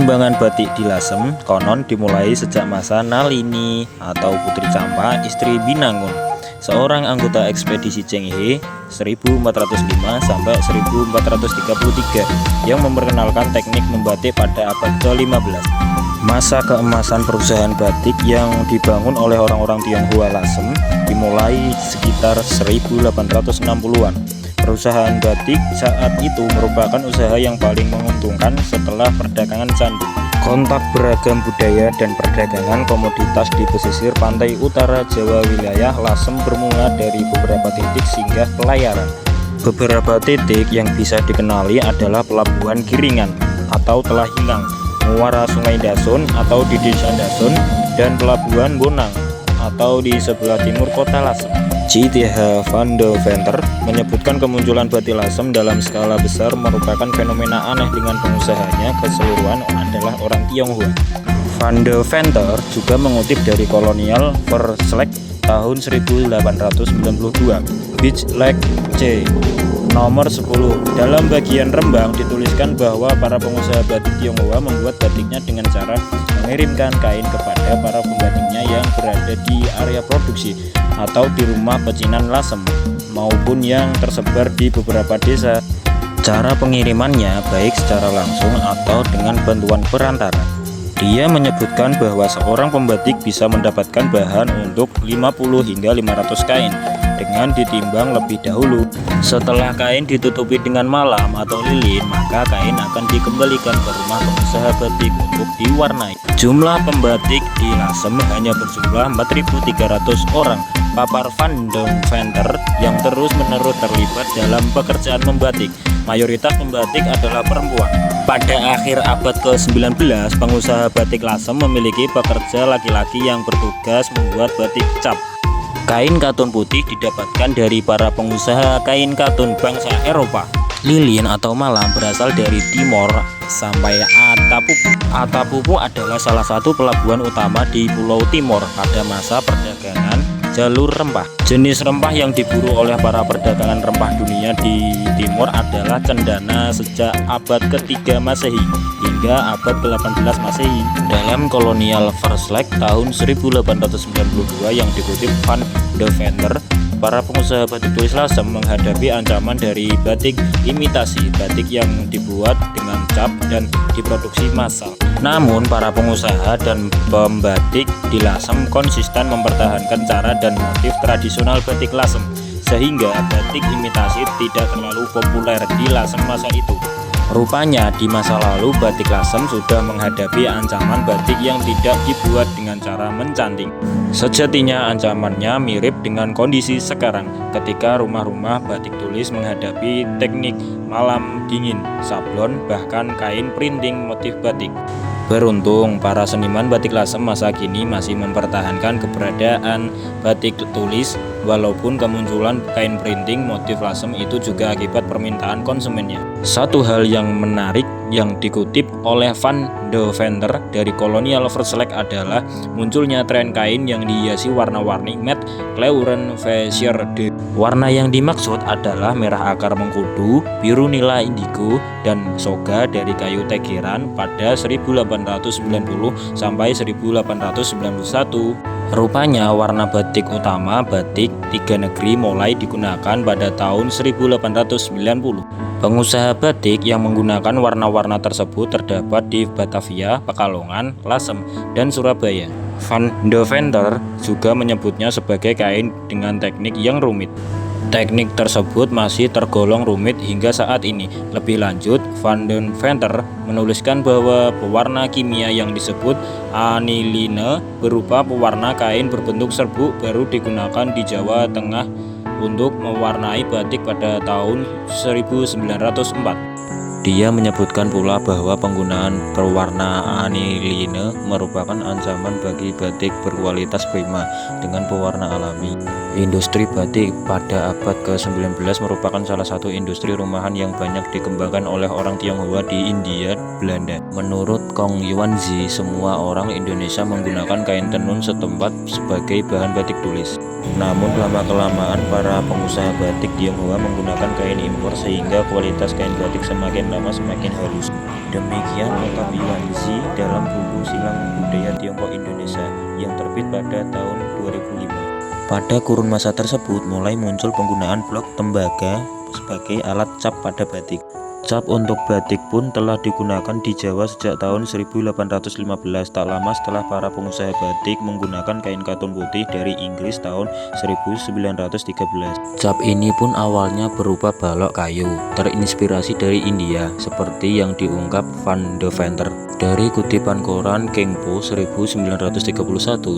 Perkembangan batik di Lasem konon dimulai sejak masa Nalini atau Putri Campa, istri Binangun, seorang anggota ekspedisi Chenghe 1405 sampai 1433 yang memperkenalkan teknik membatik pada abad ke-15. Masa keemasan perusahaan batik yang dibangun oleh orang-orang Tionghoa Lasem dimulai sekitar 1860-an. Perusahaan batik saat itu merupakan usaha yang paling menguntungkan setelah perdagangan candu. Kontak beragam budaya dan perdagangan komoditas di pesisir pantai utara Jawa wilayah Lasem bermula dari beberapa titik singgah pelayaran. Beberapa titik yang bisa dikenali adalah Pelabuhan Giringan atau Telahinang, Muara Sungai Dasun atau di Desa Dasun, dan Pelabuhan Bonang atau di sebelah timur kota Lasem. J.T.H. van Deventer menyebutkan kemunculan batik Lasem dalam skala besar merupakan fenomena aneh dengan pengusahanya keseluruhan adalah orang Tionghoa. Van Deventer juga mengutip dari Colonial Verslag tahun 1892, Beach Lake C. nomor 10. Dalam bagian Rembang dituliskan bahwa para pengusaha batik Tionghoa membuat batiknya dengan cara mengirimkan kain kepada para pembatiknya yang berada di area produksi atau di rumah pecinan Lasem maupun yang tersebar di beberapa desa. Cara pengirimannya baik secara langsung atau dengan bantuan perantara. Dia menyebutkan bahwa seorang pembatik bisa mendapatkan bahan untuk 50 hingga 500 kain dengan ditimbang lebih dahulu. Setelah kain ditutupi dengan malam atau lilin, maka kain akan dikembalikan ke rumah pengusaha batik untuk diwarnai. Jumlah pembatik di Lasem hanya berjumlah 4.300 orang. Papar Van Deventer yang terus-menerus terlibat dalam pekerjaan membatik. Mayoritas pembatik adalah perempuan. Pada akhir abad ke-19, pengusaha batik Lasem memiliki pekerja laki-laki yang bertugas membuat batik cap. Kain katun putih didapatkan dari para pengusaha kain katun bangsa Eropa. Lilin atau malam berasal dari Timor sampai Atapupu. Atapupu adalah salah satu pelabuhan utama di Pulau Timor pada masa perdagangan jalur rempah. Jenis rempah yang diburu oleh para perdagangan rempah dunia di Timur adalah cendana sejak abad ke-3 Masehi hingga abad ke-18 Masehi. Dalam Colonial Verslag tahun 1892 yang dikutip Van Deventer, para pengusaha batik tulis Lasem menghadapi ancaman dari batik imitasi, batik yang dibuat dengan cap dan diproduksi massal. Namun para pengusaha dan pembatik di Lasem konsisten mempertahankan cara dan motif tradisional batik Lasem, sehingga batik imitasi tidak terlalu populer di Lasem masa itu. Rupanya di masa lalu batik Lasem sudah menghadapi ancaman batik yang tidak dibuat dengan cara mencanting. Sejatinya ancamannya mirip dengan kondisi sekarang ketika rumah-rumah batik tulis menghadapi teknik malam dingin, sablon, bahkan kain printing motif batik. Beruntung para seniman batik Lasem masa kini masih mempertahankan keberadaan batik tulis, walaupun kemunculan kain printing motif Lasem itu juga akibat permintaan konsumennya. Satu hal yang menarik yang dikutip oleh Van Deventer dari Colonial Verslag adalah munculnya tren kain yang dihiasi warna-warni matte kleuren versierde. Warna yang dimaksud adalah merah akar mengkudu, biru nila indigo, dan soga dari kayu tegeran pada 1890 sampai 1891. Rupanya warna batik utama batik tiga negeri mulai digunakan pada tahun 1890. Pengusaha batik yang menggunakan warna-warna tersebut terdapat di Batavia, Pekalongan, Lasem, dan Surabaya. Van Deventer juga menyebutnya sebagai kain dengan teknik yang rumit. Teknik tersebut masih tergolong rumit hingga saat ini. Lebih lanjut, Van Deventer menuliskan bahwa pewarna kimia yang disebut aniline berupa pewarna kain berbentuk serbuk baru digunakan di Jawa Tengah untuk mewarnai batik pada tahun 1904. Dia menyebutkan pula bahwa penggunaan pewarna aniline merupakan ancaman bagi batik berkualitas prima dengan pewarna alami. Industri batik pada abad ke-19 merupakan salah satu industri rumahan yang banyak dikembangkan oleh orang Tionghoa di India, Belanda. Menurut Kong Yuanzi, semua orang Indonesia menggunakan kain tenun setempat sebagai bahan batik tulis. Namun lama-kelamaan para pengusaha batik Tionghoa menggunakan kain impor sehingga kualitas kain batik semakin lama semakin halus. Demikian lengkap Yuanzi dalam buku Silang Budaya Tiongkok Indonesia yang terbit pada tahun 2005. Pada kurun masa tersebut mulai muncul penggunaan blok tembaga sebagai alat cap pada batik. Cap untuk batik pun telah digunakan di Jawa sejak tahun 1815, tak lama setelah para pengusaha batik menggunakan kain katun putih dari Inggris tahun 1913. Cap ini pun awalnya berupa balok kayu, terinspirasi dari India, seperti yang diungkap Van de Venter. Dari kutipan koran Kengpo 1931,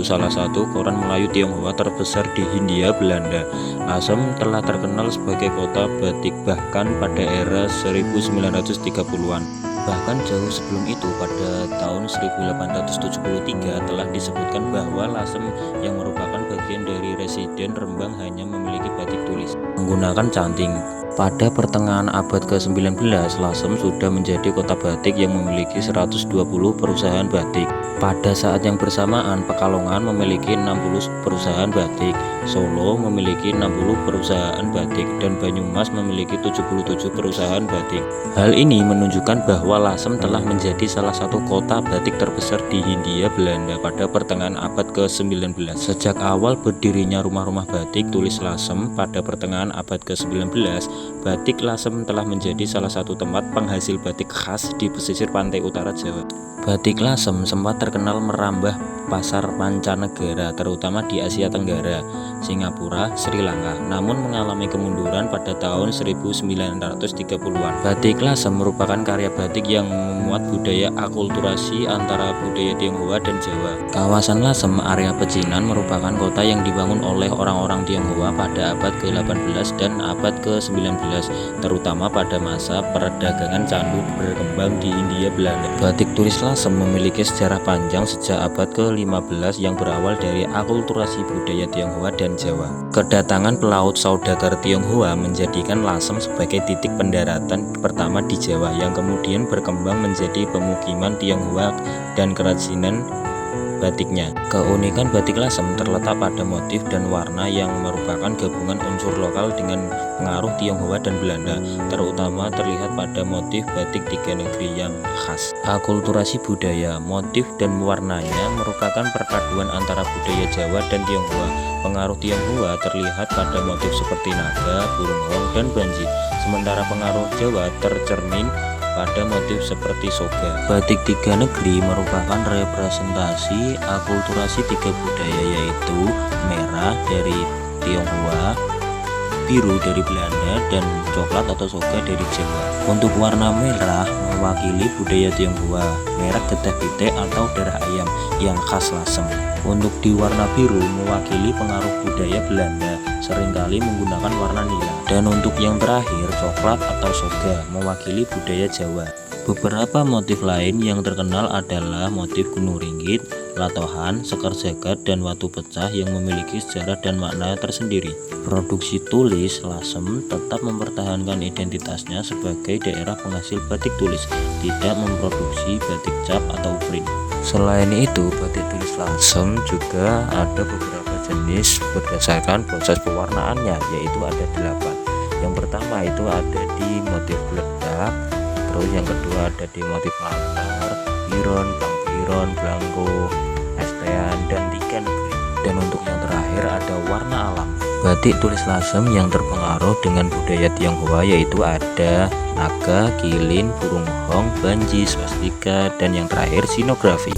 salah satu koran Melayu Tionghoa terbesar di Hindia Belanda, Lasem telah terkenal sebagai kota batik bahkan pada era 1930-an. Bahkan jauh sebelum itu, pada tahun 1873 telah disebutkan bahwa Lasem yang merupakan bagian dari residen Rembang hanya memiliki batik tulis menggunakan canting. Pada pertengahan abad ke-19, Lasem sudah menjadi kota batik yang memiliki 120 perusahaan batik. Pada saat yang bersamaan, Pekalongan memiliki 60 perusahaan batik, Solo memiliki 60 perusahaan batik, dan Banyumas memiliki 77 perusahaan batik. Hal ini menunjukkan bahwa Lasem telah menjadi salah satu kota batik terbesar di Hindia Belanda pada pertengahan abad ke-19. Sejak awal berdirinya rumah-rumah batik tulis Lasem pada pertengahan abad ke-19, batik Lasem telah menjadi salah satu tempat penghasil batik khas di pesisir pantai utara Jawa. Batik Lasem sempat terkenal merambah pasar mancanegara, terutama di Asia Tenggara, Singapura, Sri Lanka, namun mengalami kemunduran pada tahun 1930-an. Batik Lasem merupakan karya batik yang memuat budaya akulturasi antara budaya Tionghoa dan Jawa. Kawasan Lasem, area pecinan, merupakan kota yang dibangun oleh orang-orang Tionghoa pada abad ke-18 dan abad ke-19, terutama pada masa perdagangan candu berkembang di Hindia Belanda. Batik tulis Lasem memiliki sejarah panjang sejak abad ke-15 yang berawal dari akulturasi budaya Tionghoa dan Jawa. Kedatangan pelaut saudagar Tionghoa menjadikan Lasem sebagai titik pendaratan pertama di Jawa yang kemudian berkembang menjadi pemukiman Tionghoa dan kerajinan batiknya. Keunikan batik Lasem terletak pada motif dan warna yang merupakan gabungan unsur lokal dengan pengaruh Tionghoa dan Belanda, terutama terlihat pada motif batik tiga negeri yang khas. Akulturasi budaya, motif dan warnanya merupakan perpaduan antara budaya Jawa dan Tionghoa. Pengaruh Tionghoa terlihat pada motif seperti naga, burung hong, dan banji, sementara pengaruh Jawa tercermin pada motif seperti soga. Batik tiga negeri merupakan representasi akulturasi tiga budaya, yaitu merah dari Tionghoa, biru dari Belanda, dan coklat atau soga dari Jawa. Untuk warna merah mewakili budaya Tionghoa, merah getah pitik atau darah ayam yang khas Lasem. Untuk di warna biru mewakili pengaruh budaya Belanda, seringkali menggunakan warna nila. Dan untuk yang terakhir, coklat atau soga mewakili budaya Jawa. Beberapa motif lain yang terkenal adalah motif gunung ringgit, latohan, sekar jagad, dan watu pecah yang memiliki sejarah dan makna tersendiri. Produksi tulis Lasem tetap mempertahankan identitasnya sebagai daerah penghasil batik tulis, tidak memproduksi batik cap atau print. Selain itu, batik tulis Lasem juga ada beberapa jenis berdasarkan proses pewarnaannya, yaitu ada 8. Yang pertama itu ada di motif geledak, terus yang kedua ada di motif latar, biron, blang blanko, estean, dan tiga negeri. Dan untuk yang terakhir ada warna alam. Batik tulis Lasem yang terpengaruh dengan budaya Tionghoa yaitu ada naga, kilin, burung hong, banji, swastika, dan yang terakhir sinografi.